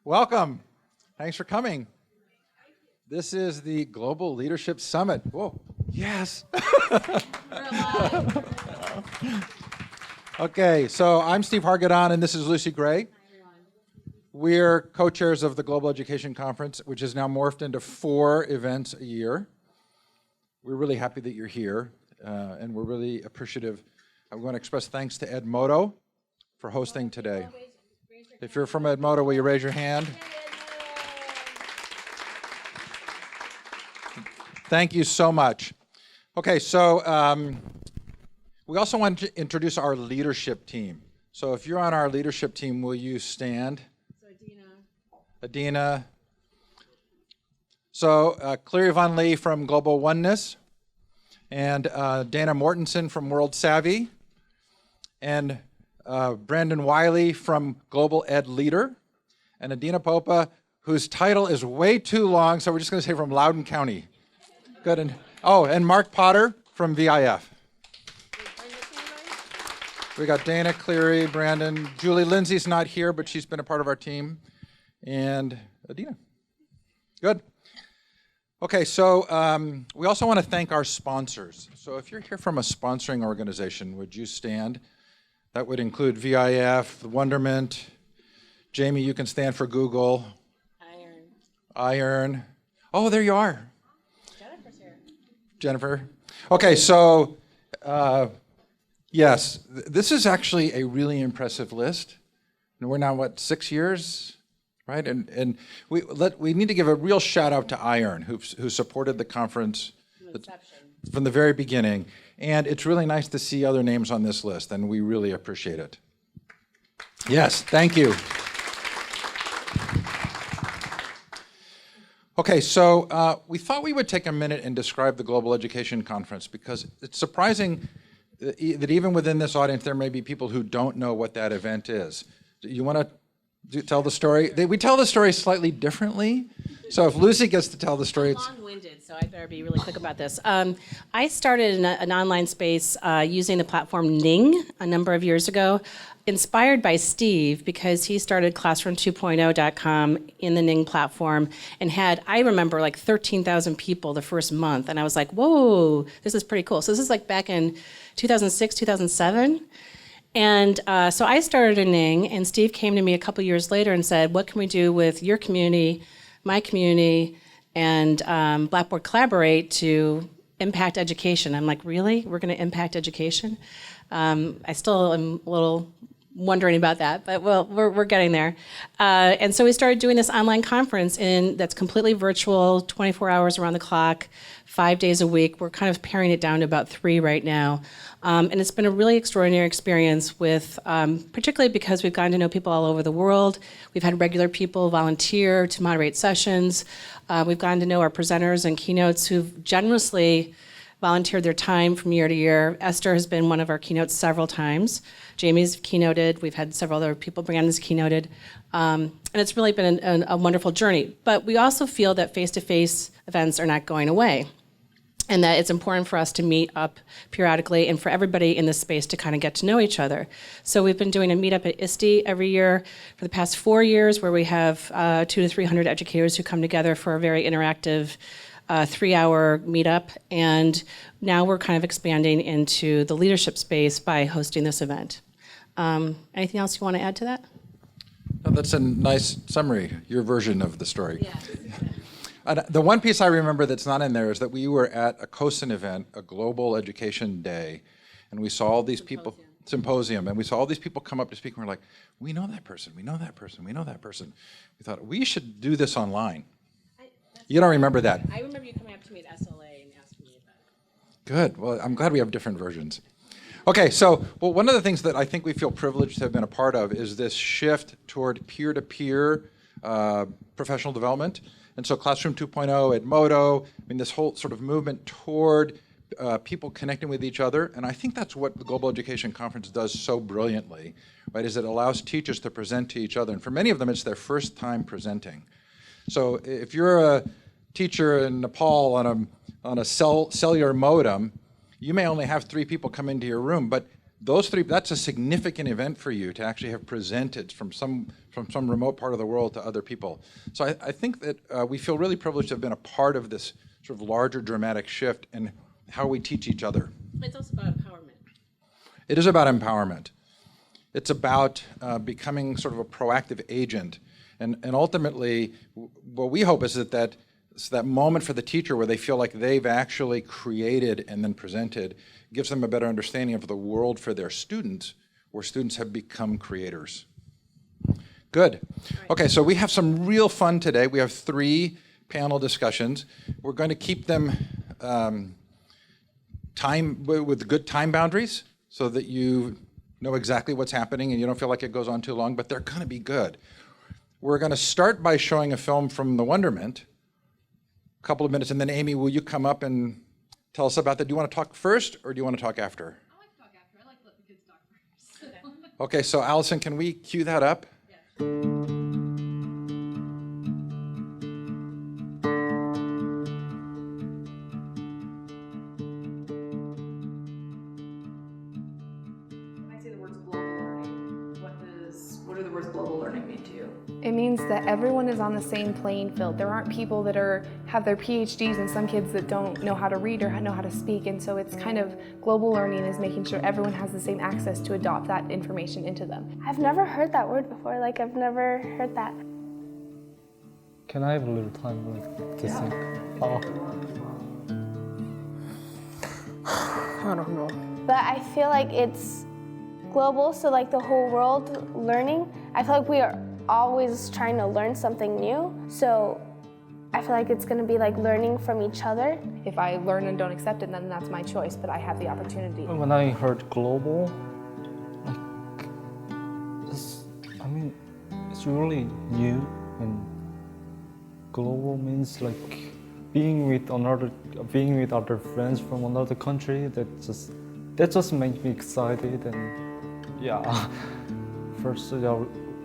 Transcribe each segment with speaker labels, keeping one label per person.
Speaker 1: Welcome. Thanks for coming. This is the Global Leadership Summit. Whoa, yes. Okay, so I'm Steve Hargadon, and this is Lucy Gray. We're co-chairs of the Global Education Conference, which has now morphed into 4 events a year. We're really happy that you're here, and we're really appreciative. I'm going to express thanks to Edmodo for hosting today. If you're from Edmodo, will you raise your hand? Thank you so much. Okay, so we also want to introduce our leadership team. So if you're on our leadership team, will you stand?
Speaker 2: So
Speaker 1: Adina. So Clary Von Lee from Global Oneness, and Dana Mortensen from World Savvy, and Brandon Wiley from Global Ed Leader, and Adina Popa, whose title is way too long, so we're just going to say from Loudoun County. Good. And Mark Potter from VIF. We got Dana, Cleary, Brandon. Julie Lindsay's not here, but she's been a part of our team. And Adina. Good. Okay, so we also want to thank our sponsors. So if you're here from a sponsoring organization, would you stand? That would include VIF, Wonderment. Jamie, you can stand for Google. Iron. Oh, there you are.
Speaker 2: Jennifer's here.
Speaker 1: Jennifer. Okay, so yes, this is actually a really impressive list. And we're now, 6 years, right? And we need to give a real shout out to Iron, who supported the conference from the very beginning. And it's really nice to see other names on this list, and we really appreciate it. Yes, thank you. Okay, so we thought we would take a minute and describe the Global Education Conference, because it's surprising that even within this audience, there may be people who don't know what that event is. You want to tell the story? We tell the story slightly differently. So if Lucy gets to tell the story, it's
Speaker 2: long-winded, so I better be really quick about this. I started an online space using the platform Ning a number of years ago, inspired by Steve, because he started classroom2.0.com in the Ning platform and had, I remember, like 13,000 people the first month. And I was like, whoa, this is pretty cool. So this is like back in 2006, 2007. And so I started a Ning, and Steve came to me a couple years later and said, what can we do with your community, my community, and Blackboard Collaborate to impact education? I'm like, really? We're going to impact education? I still am a little wondering about that, but well, we're getting there. And so we started doing this online conference that's completely virtual, 24 hours around the clock, 5 days a week. We're kind of paring it down to about 3 right now. And it's been a really extraordinary experience with, particularly because we've gotten to know people all over the world. We've had regular people volunteer to moderate sessions. We've gotten to know our presenters and keynotes who've generously volunteered their time from year to year. Esther has been one of our keynotes several times. Jamie's keynoted. We've had several other people. Brianna's keynoted. And it's really been a wonderful journey. But we also feel that face-to-face events are not going away, and that it's important for us to meet up periodically and for everybody in this space to kind of get to know each other. So we've been doing a meetup at ISTE every year for the past 4 years, where we have 200 to 300 educators who come together for a very interactive 3-hour meetup. And now we're kind of expanding into the leadership space by hosting this event. Anything else you want to add to that?
Speaker 1: No, that's a nice summary, your version of the story.
Speaker 2: Yeah.
Speaker 1: The one piece I remember that's not in there is that we were at a COSIN event, a Global Education Day, and we saw all these people, symposium, and we saw all these people come up to speak, and we're like, we know that person, we know that person, we know that person. We thought, we should do this online. You don't remember that?
Speaker 2: I remember you coming up to me at SLA and asking me about it.
Speaker 1: Good. Well, I'm glad we have different versions. Okay, so one of the things that I think we feel privileged to have been a part of is this shift toward peer-to-peer professional development. And so Classroom 2.0, Edmodo, this whole sort of movement toward people connecting with each other. And I think that's what the Global Education Conference does so brilliantly, right, is it allows teachers to present to each other. And for many of them, it's their first time presenting. So if you're a teacher in Nepal on a cellular modem, you may only have 3 people come into your room, but those three, that's a significant event for you to actually have presented from some remote part of the world to other people. So I think that we feel really privileged to have been a part of this sort of larger dramatic shift in how we teach each other.
Speaker 2: It's also about empowerment.
Speaker 1: It is about empowerment. It's about becoming sort of a proactive agent. And ultimately, what we hope is that it's that moment for the teacher where they feel like they've actually created and then presented, gives them a better understanding of the world for their students, where students have become creators. Good. Okay, so we have some real fun today. We have 3 panel discussions. We're going to keep them with good time boundaries so that you know exactly what's happening and you don't feel like it goes on too long, but they're going to be good. We're going to start by showing a film from the Wonderment, a couple of minutes, and then Amy, will you come up and tell us about that? Do you want to talk first or do you want to talk after?
Speaker 3: I like to talk after. I like to let the kids talk first.
Speaker 1: Okay, so Allison, can we cue that up?
Speaker 3: Yeah. When I say the words global learning, what do the words global learning mean to you?
Speaker 4: It means that everyone is on the same playing field. There aren't people that have their PhDs and some kids that don't know how to read or know how to speak, and so it's kind of global learning is making sure everyone has the same access to adopt that information into them.
Speaker 5: I've never heard that word before, like I've never heard that.
Speaker 6: Can I have a little time to think? Oh.
Speaker 7: I don't know.
Speaker 5: But I feel like it's global, so like the whole world learning. I feel like we are always trying to learn something new, so I feel like it's going to be like learning from each other.
Speaker 4: If I learn and don't accept it, then that's my choice, but I have the opportunity.
Speaker 6: When I heard global, it's really new, and global means like being with other friends from another country. That just makes me excited, and yeah, first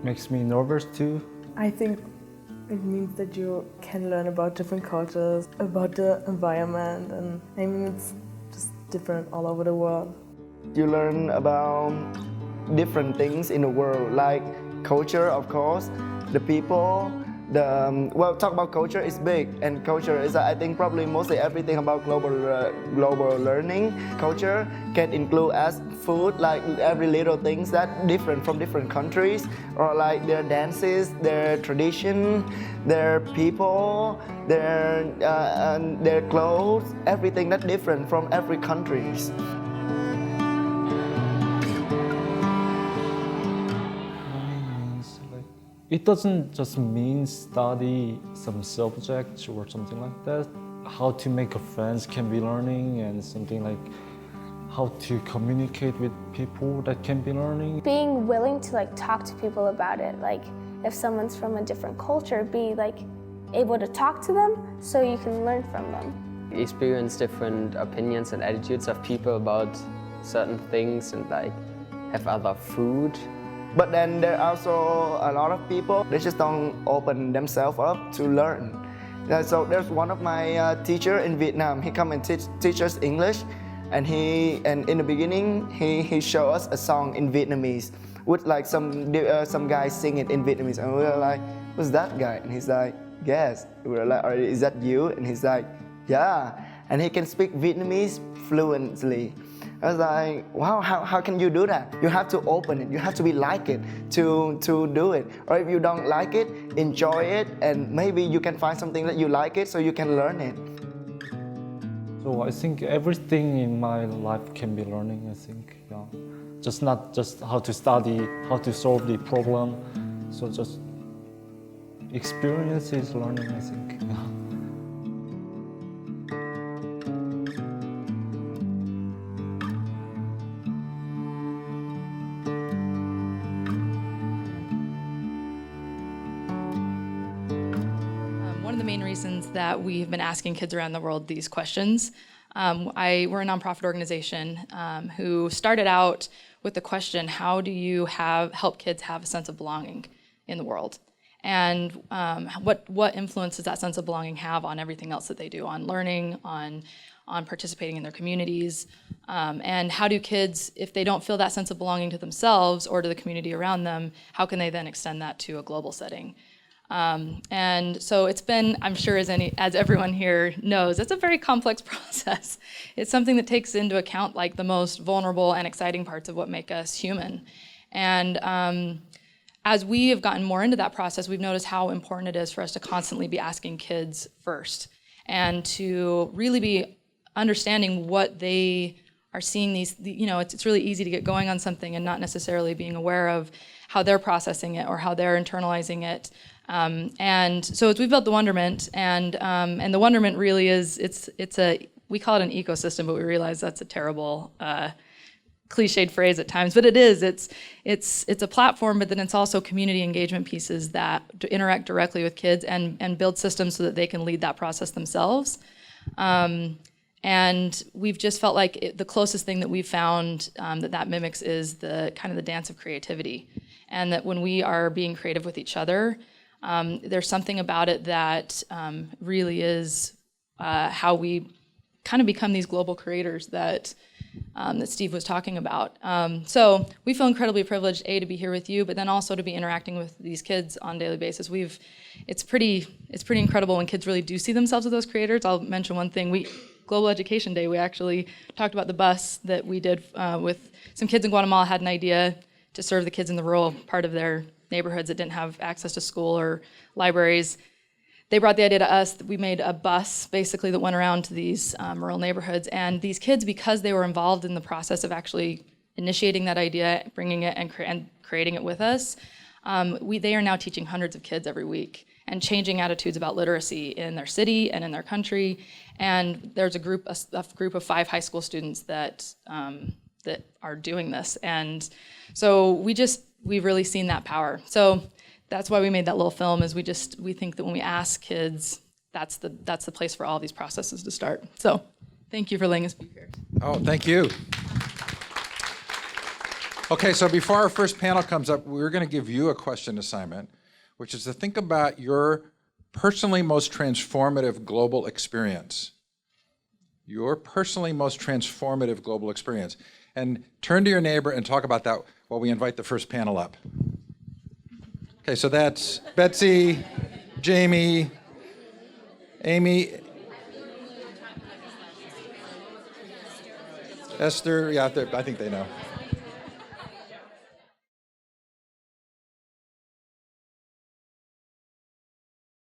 Speaker 6: makes me nervous too.
Speaker 7: I think it means that you can learn about different cultures, about the environment, and I mean it's just different all over the world.
Speaker 8: You learn about different things in the world, like culture, of course, the people, talk about culture is big, and culture is, I think, probably mostly everything about global learning. Culture can include as food, like every little things that different from different countries, or like their dances, their tradition, their people, their clothes, everything that different from every countries.
Speaker 6: It doesn't just mean study some subject or something like that. How to make friends can be learning, and something like how to communicate with people that can be learning.
Speaker 5: Being willing to like talk to people about it, like if someone's from a different culture, be like able to talk to them so you can learn from them.
Speaker 9: Experience different opinions and attitudes of people about certain things, and like have other food.
Speaker 8: But then there are also a lot of people, they just don't open themselves up to learn. So there's one of my teacher in Vietnam. He come and teach us English, and in the beginning he showed us a song in Vietnamese with like some guy sing it in Vietnamese, and we were like, who's that guy? And he's like, yes. We were like, is that you? And he's like, yeah. And he can speak Vietnamese fluently. I was like, wow, how can you do that? You have to open it, you have to be like it to do it. Or if you don't like it, enjoy it, and maybe you can find something that you like it so you can learn it.
Speaker 6: So I think everything in my life can be learning, I think. Yeah. Just not just how to study, how to solve the problem. So just experience is learning, I think. Yeah.
Speaker 3: Reasons that we've been asking kids around the world these questions. We're a nonprofit organization who started out with the question, how do you help kids have a sense of belonging in the world? And what influence does that sense of belonging have on everything else that they do, on learning, on on participating in their communities, and how do kids, if they don't feel that sense of belonging to themselves or to the community around them, how can they then extend that to a global setting? And so it's been, I'm sure as everyone here knows, it's a very complex process. It's something that takes into account like the most vulnerable and exciting parts of what make us human. And as we have gotten more into that process, we've noticed how important it is for us to constantly be asking kids first and to really be understanding what they are seeing it's really easy to get going on something and not necessarily being aware of how they're processing it or how they're internalizing it. And so we've built the Wonderment, and the Wonderment really is, we call it an ecosystem, but we realize that's a terrible cliched phrase at times, but it is. It's a platform, but then it's also community engagement pieces that interact directly with kids and build systems so that they can lead that process themselves. And we've just felt like the closest thing that we've found that mimics is the kind of the dance of creativity, and that when we are being creative with each other, there's something about it that really is how we kind of become these global creators that Steve was talking about. So we feel incredibly privileged, to be here with you, but then also to be interacting with these kids on a daily basis. It's pretty incredible when kids really do see themselves as those creators. I'll mention one thing. Global Education Day, we actually talked about the bus that we did with some kids in Guatemala had an idea to serve the kids in the rural part of their neighborhoods that didn't have access to school or libraries. They brought the idea to us. We made a bus, basically, that went around to these rural neighborhoods. And these kids, because they were involved in the process of actually initiating that idea, bringing it and creating it with us, they are now teaching hundreds of kids every week and changing attitudes about literacy in their city and in their country. And there's a group of 5 high school students that are doing this. And so we've really seen that power. So that's why we made that little film, is we think that when we ask kids, that's the place for all these processes to start. So thank you for letting us be here.
Speaker 1: Oh, thank you. Okay, so before our first panel comes up, we're going to give you a question assignment, which is to think about your personally most transformative global experience. Your personally most transformative global experience. And turn to your neighbor and talk about that while we invite the first panel up. Okay, so that's Betsy, Jamie, Amy, Esther, yeah, I think they know.